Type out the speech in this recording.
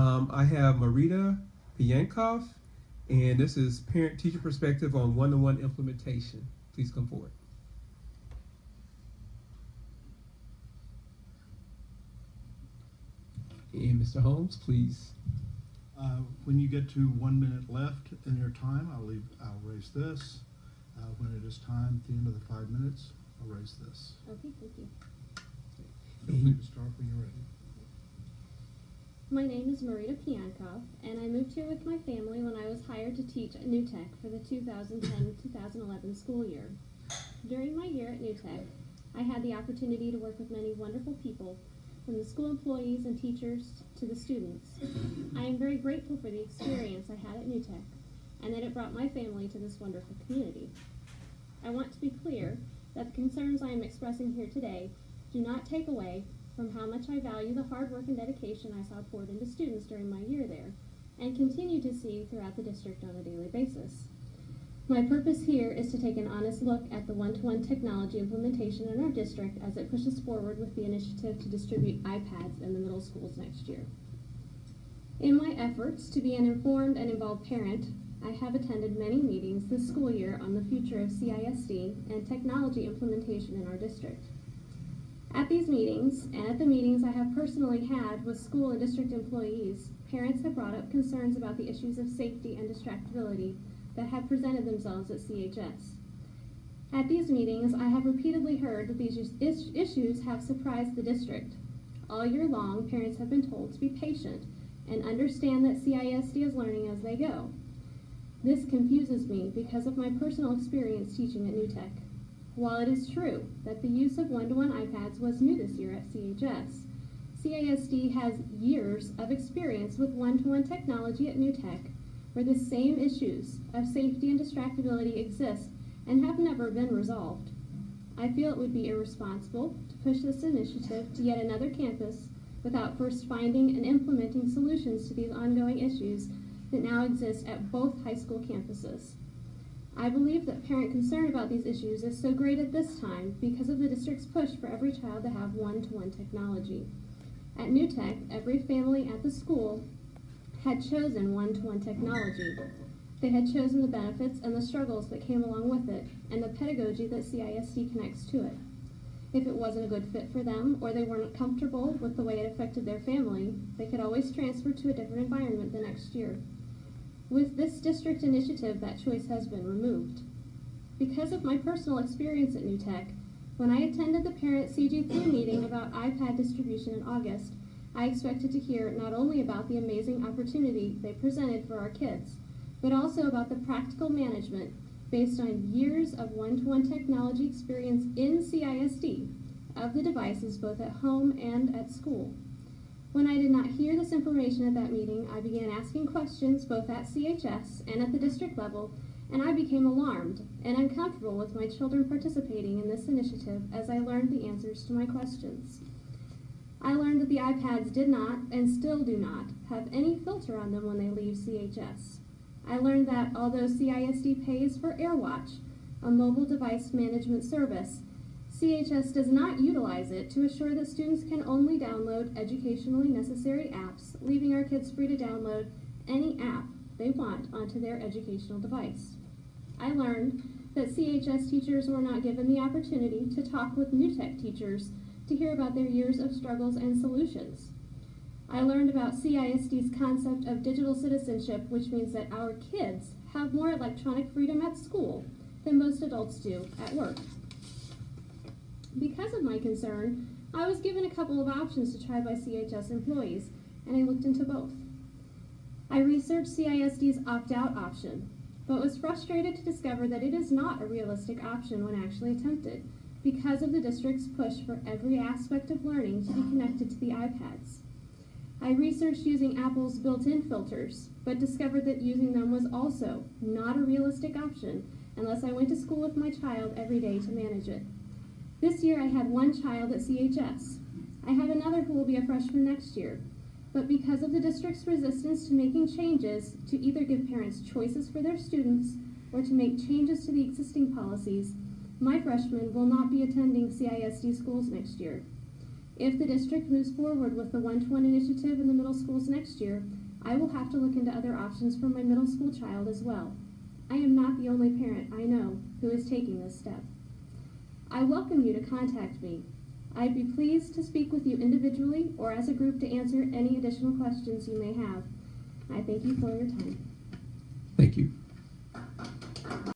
I have Marita Piankov, and this is parent-teacher perspective on one-to-one implementation. Please come forward. And Mr. Holmes, please. When you get to 1 minute left in your time, I'll raise this. When it is time at the end of the 5 minutes, I'll raise this. Okay, thank you. Feel free to start when you're ready. My name is Marita Piankov, and I moved here with my family when I was hired to teach at New Tech for the 2010-2011 school year. During my year at New Tech, I had the opportunity to work with many wonderful people, from the school employees and teachers to the students. I am very grateful for the experience I had at New Tech, and that it brought my family to this wonderful community. I want to be clear that the concerns I am expressing here today do not take away from how much I value the hard work and dedication I saw poured into students during my year there, and continue to see throughout the district on a daily basis. My purpose here is to take an honest look at the one-to-one technology implementation in our district as it pushes forward with the initiative to distribute iPads in the middle schools next year. In my efforts to be an informed and involved parent, I have attended many meetings this school year on the future of CISD and technology implementation in our district. At these meetings, and at the meetings I have personally had with school and district employees, parents have brought up concerns about the issues of safety and distractibility that have presented themselves at CHS. At these meetings, I have repeatedly heard that these issues have surprised the district. All year long, parents have been told to be patient and understand that CISD is learning as they go. This confuses me because of my personal experience teaching at New Tech. While it is true that the use of one-to-one iPads was new this year at CHS, CISD has years of experience with one-to-one technology at New Tech, where the same issues of safety and distractibility exist and have never been resolved. I feel it would be irresponsible to push this initiative to yet another campus without first finding and implementing solutions to these ongoing issues that now exist at both high school campuses. I believe that parent concern about these issues is so great at this time because of the district's push for every child to have one-to-one technology. At New Tech, every family at the school had chosen one-to-one technology. They had chosen the benefits and the struggles that came along with it, and the pedagogy that CISD connects to it. If it wasn't a good fit for them, or they weren't comfortable with the way it affected their family, they could always transfer to a different environment the next year. With this district initiative, that choice has been removed. Because of my personal experience at New Tech, when I attended the parent CG3 meeting about iPad distribution in August, I expected to hear not only about the amazing opportunity they presented for our kids, but also about the practical management based on years of one-to-one technology experience in CISD of the devices both at home and at school. When I did not hear this information at that meeting, I began asking questions both at CHS and at the district level, and I became alarmed and uncomfortable with my children participating in this initiative as I learned the answers to my questions. I learned that the iPads did not, and still do not, have any filter on them when they leave CHS. I learned that although CISD pays for AirWatch, a mobile device management service, CHS does not utilize it to assure that students can only download educationally necessary apps, leaving our kids free to download any app they want onto their educational device. I learned that CHS teachers were not given the opportunity to talk with New Tech teachers to hear about their years of struggles and solutions. I learned about CISD's concept of digital citizenship, which means that our kids have more electronic freedom at school than most adults do at work. Because of my concern, I was given a couple of options to try by CHS employees, and I looked into both. I researched CISD's opt-out option, but was frustrated to discover that it is not a realistic option when actually attempted, because of the district's push for every aspect of learning to be connected to the iPads. I researched using Apple's built-in filters, but discovered that using them was also not a realistic option unless I went to school with my child every day to manage it. This year I had one child at CHS. I have another who will be a freshman next year, but because of the district's resistance to making changes to either give parents choices for their students or to make changes to the existing policies, my freshman will not be attending CISD schools next year. If the district moves forward with the 1-to-1 initiative in the middle schools next year, I will have to look into other options for my middle school child as well. I am not the only parent I know who is taking this step. I welcome you to contact me. I'd be pleased to speak with you individually or as a group to answer any additional questions you may have. I thank you for your time. Thank you.